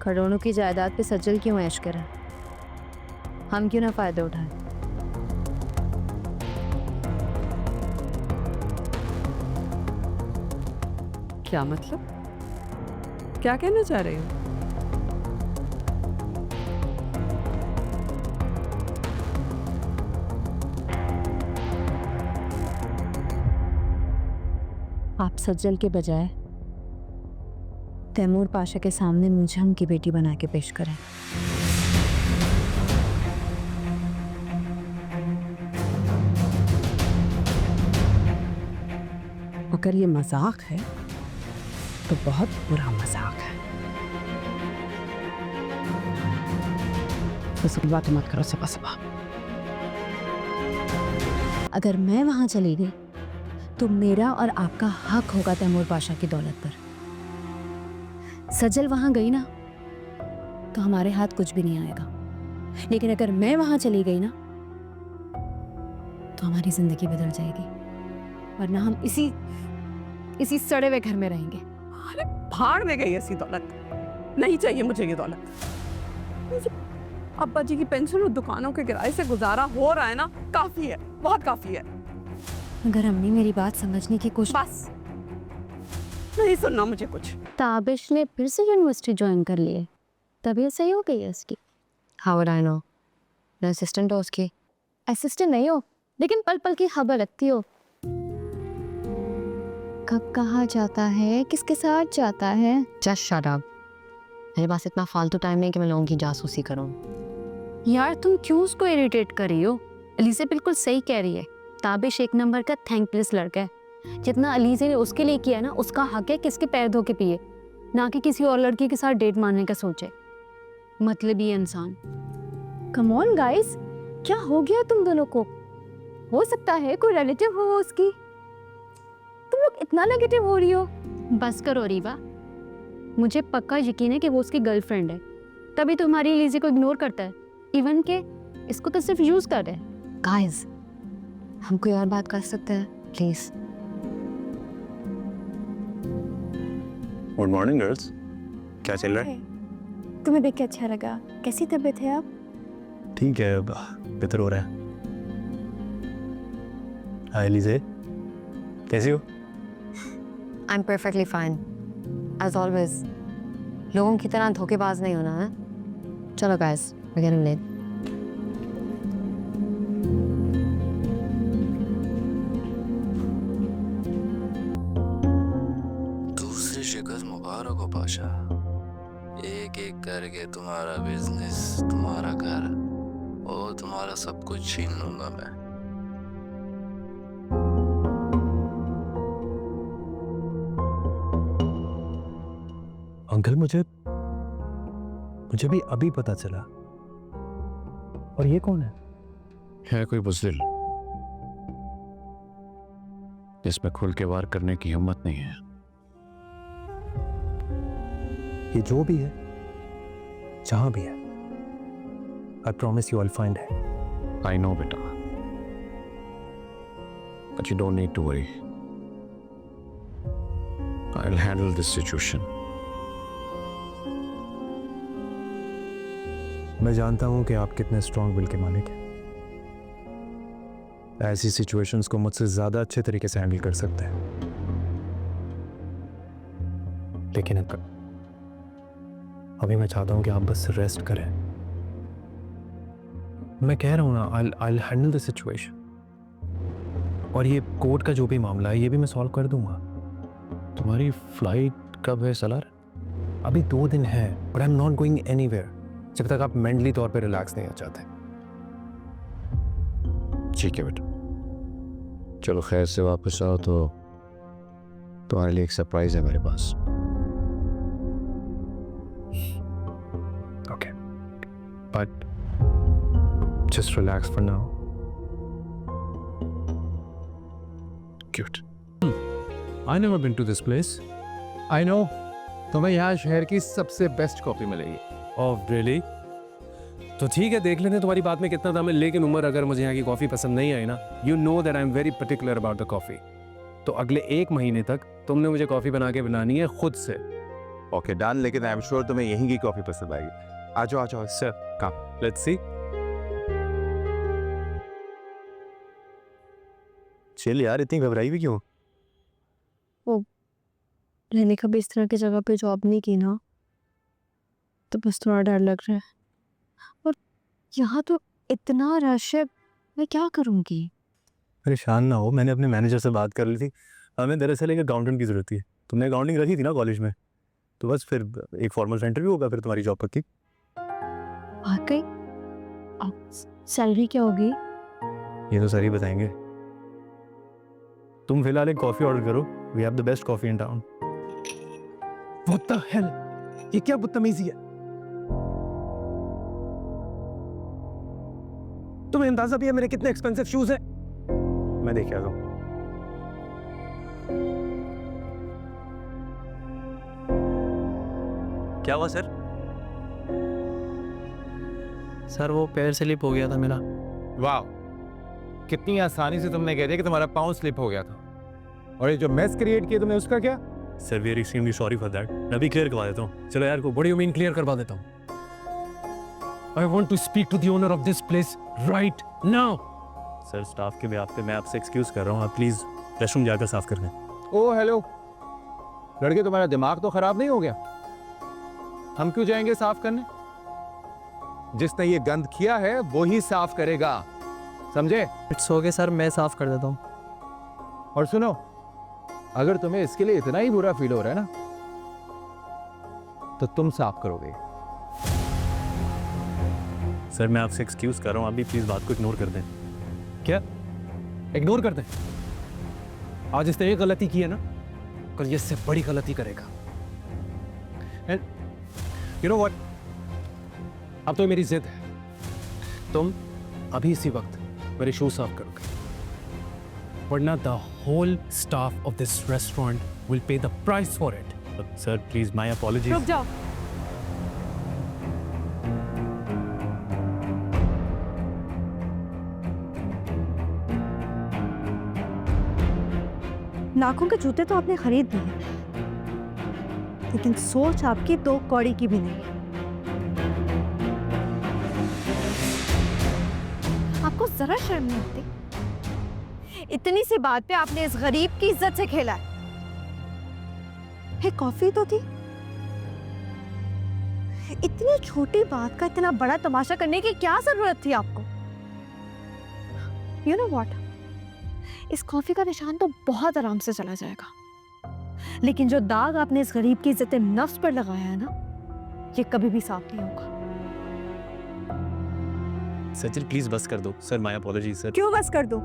खड़ोनों की जायदाद पे सज्जल क्यों ऐश करें? हम क्यों ना फायदा उठाएं? क्या मतलब? क्या कहना चाह रहे हो? आप सज्जल के बजाय तैमूर पाशा के सामने मुझे उनकी बेटी बना के पेश करें। अगर ये मजाक है तो बहुत बुरा मजाक है। तो बात मत करो सबा सबा। अगर मैं वहां चली गई तो मेरा और आपका हक होगा तैमूर पाशा की दौलत पर। सज्जल वहां गई ना तो हमारे हाथ कुछ भी नहीं आएगा, लेकिन अगर मैं वहां चली गई ना तो हमारी जिंदगी बदल जाएगी, वरना हम इसी सड़े हुए घर में रहेंगे। अरे भाड़ में गई ऐसी दौलत, नहीं चाहिए मुझे ये दौलत। अब्बा जी की पेंशन और दुकानों के किराए से गुजारा हो रहा है ना, काफी है, बहुत काफी है। अगर अम्मी मेरी बात समझने की कोशिश। बस नहीं सुनना मुझे कुछ। ताबिश ने फिर से यूनिवर्सिटी ज्वाइन कर ली है, तबीयत सही हो गई है उसकी। How would I know? मैं असिस्टेंट हो उसकी। असिस्टेंट नहीं हो, लेकिन पल पल की खबर रखती हो। कब कहाँ जाता है, किसके साथ जाता है। Just shut up. मेरे पास इतना फालतू टाइम नहीं कि मैं लोगों की जासूसी करूं। यार तुम क्यों उसको इरिटेट कर रही हो? अलीज़ा बिल्कुल सही कह रही है। ताबिश एक नंबर का थैंकलेस लड़का है। जितना अलीज़ा ने उसके लिए किया ना, उसका हक है कि इसके पैर धो के पिए, ना कि किसी और लड़की के साथ डेट मारने का सोचे। मतलबी इंसान। कम ऑन गाइस, क्या हो गया तुम दोनों को? हो सकता है कोई रिलेटिव हो उसकी। तुम लोग इतना नेगेटिव हो रही हो। बस करो रीवा, मुझे पक्का यकीन है कि वो उसकी गर्लफ्रेंड है, तभी तुम्हारी अलीज़ा को इग्नोर करता है। इवन के इसको तो सिर्फ यूज कर रहे हैं। Guys, हम कोई और बात कर सकते हैं प्लीज? गुड मॉर्निंग गर्ल्स, क्या चल रहा है? तुम्हें देख के अच्छा लगा। कैसी तबीयत है आप? ठीक है, बेहतर हो रहा है। हाय एलिज़े, कैसी हो? I'm perfectly fine. As always. लोगों की तरह धोखेबाज नहीं होना है। चलो guys, we're getting late. दूसरी शिकस्त मुबारक हो पाशा। एक एक करके तुम्हारा बिजनेस, तुम्हारा घर और तुम्हारा सब कुछ छीन लूंगा मैं। अंकल मुझे भी अभी पता चला। और ये कौन है कोई बुज़दिल, इसमें खुल के वार करने की हिम्मत नहीं है। ये जो भी है, जहां भी है, I promise you I'll find her. I know बेटा, but you don't need to worry. I'll handle this situation. मैं जानता हूं कि आप कितने स्ट्रॉन्ग विल के मालिक हैं। ऐसी सिचुएशंस को मुझसे ज्यादा अच्छे तरीके से हैंडल कर सकते हैं, लेकिन अभी मैं चाहता हूं कि आप बस रेस्ट करें। मैं कह रहा हूं ना, I'll handle the situation. और ये कोर्ट का जो भी मामला है, ये भी मैं सॉल्व कर दूंगा। तुम्हारी फ्लाइट कब है सलार? अभी 2 दिन है, but I'm not going anywhere जब तक आप मेंटली तौर पे रिलैक्स नहीं हो जाते। ठीक है बेटा, चलो खैर से वापस आओ। तो तुम्हारे लिए एक सरप्राइज है मेरे पास। Okay, but just relax for now. Cute. I never been to this place. I know. तुम्हें यहाँ शहर की सबसे बेस्ट कॉफी मिलेगी। Oh really? तो ठीक है, देख लेते हैं तुम्हारी बात में कितना दम है। लेकिन उमर, अगर मुझे यहाँ की कॉफ़ी पसंद नहीं आई ना, you know that I am very particular about the coffee. तो अगले 1 महीने तक तुमने मुझे कॉफ़ी बना के बनानी है खुद से। ओके डन, लेकिन आई एम श्योर तुम्हें यहीं की कॉफी पसंद आएगी। आ जाओ आ जाओ sir come. Let's see. Chill यार, इतनी घबराई भी क्यों? मैंने कभी इस तरह की जगह पे जॉब नहीं की ना, तो बस थोड़ा डर लग रहा है। और यहाँ तो इतना रश है, मैं क्या करूँगी? परेशान ना हो, मैंने अपने मैनेजर से बात कर ली थी। हमें दरअसल एक अकाउंटेंट की ज़रूरत थी। तुमने अकाउंटिंग रखी थी ना कॉलेज में, तो बस फिर एक फॉर्मल इंटरव्यू होगा, फिर तुम्हारी जॉब पक्की। वाकई? सैलरी क्या होगी? ये तो सर ही बताएंगे। तुम फिलहाल एक कॉफ़ी ऑर्डर करो, we have the best coffee in town. What the hell? ये क्या बदतमीजी है? तुम्हें अंदाजा भी है मेरे कितने एक्सपेंसिव शूज हैं? मैं देख आता हूँ। क्या हुआ सर? सर वो पैर स्लिप हो गया था मेरा। वाह, कितनी आसानी से तुमने कह दिया कि तुम्हारा पाँव स्लिप हो गया था। और ये जो मेस क्रिएट किया तुमने, उसका क्या? Sir we are extremely sorry for that. मैं अभी क्लियर करवा देता हूँ। चलो यार, को बड़ी उम्मीद क्लियर करवा देता हूँ। I want to speak to the owner of this place right now. Sir staff के बेहाफ पे मैं आपसे एक्सक्यूज़ कर रहा हूँ, आप प्लीज़ रेस्टरूम जाकर साफ कर दें। ओ हेलो लड़के, तुम्हारा दिमाग तो खराब नहीं हो गया? हम क्यों जाएंगे साफ करने? जिसने ये गंद किया है वो ही साफ करेगा, समझे? इट्स ओके सर, मैं साफ कर देता हूँ। और सुनो, अगर तुम्हें इसके लिए इतना ही बुरा फील हो रहा है ना, तो तुम साफ करोगे। सर मैं आपसे एक्सक्यूज़ कर रहा हूँ, आप भी प्लीज़ बात को इग्नोर कर दें। क्या इग्नोर करते? आज इसने एक गलती की है ना, कल ये इससे बड़ी गलती करेगा। एंड यू नो व्हाट, अब तो मेरी जिद है, तुम अभी इसी वक्त मेरे शूज साफ करोगे, वरना the whole staff of this restaurant will pay the price for it. Sir please, my apologies. रुक जाओ। लाखों के जूते तो आपने खरीद लिए, लेकिन सोच आपकी दो कौड़ी की भी नहीं। आपको जरा शर्म नहीं आती? इतनी सी बात पे आपने इस गरीब की इज्जत से खेला है। कॉफी तो थी, इतनी छोटी बात का इतना बड़ा तमाशा करने की क्या जरूरत थी आपको? यू नो व्हाट, इस कॉफी का निशान तो बहुत आराम से चला जाएगा, लेकिन जो दाग आपने इस गरीब की इज्जत नफ्स पर लगाया है ना, ये कभी भी साफ नहीं होगा। सचिन प्लीज़ बस कर दो। Sir my apologies sir. क्यों बस कर दो?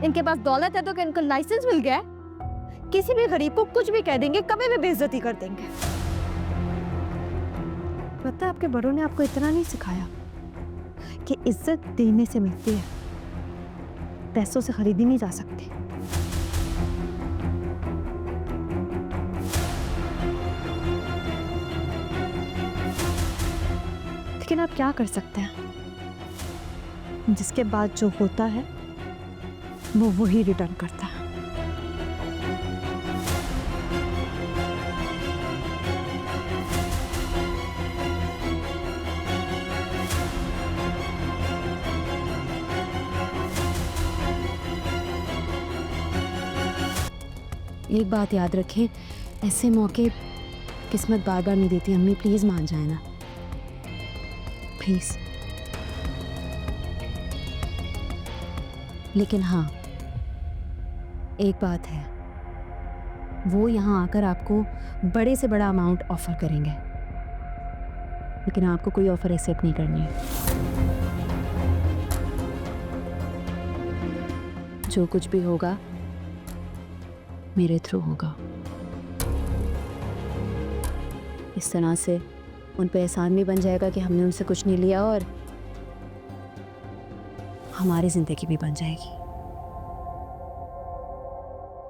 इनके पास दौलत है तो क्या इनको लाइसेंस मिल गया है? किसी भी गरीब को कुछ भी कह देंगे, कभी भी बेइज्जती कर देंगे। पता है आपके बड़ों ने आपको इतना नहीं सिखाया कि इज्जत देने से मिलती है, पैसों से खरीदी नहीं जा सकती। लेकिन आप क्या कर सकते हैं? जिसके बाद जो होता है वो वही रिटर्न करता है। एक बात याद रखें, ऐसे मौके किस्मत बार बार नहीं देती। अम्मी प्लीज़ मान जाए ना, प्लीज़। लेकिन हाँ, एक बात है, वो यहाँ आकर आपको बड़े से बड़ा अमाउंट ऑफर करेंगे, लेकिन आपको कोई ऑफर एक्सेप्ट नहीं करनी है। जो कुछ भी होगा मेरे थ्रू होगा। इस तरह से उन पे एहसान भी बन जाएगा कि हमने उनसे कुछ नहीं लिया, और हमारी जिंदगी भी बन जाएगी।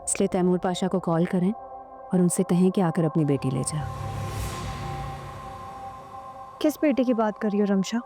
इसलिए तैमूर पाशा को कॉल करें और उनसे कहें कि आकर अपनी बेटी ले जाओ। किस बेटे की बात कर रही हो रमशा?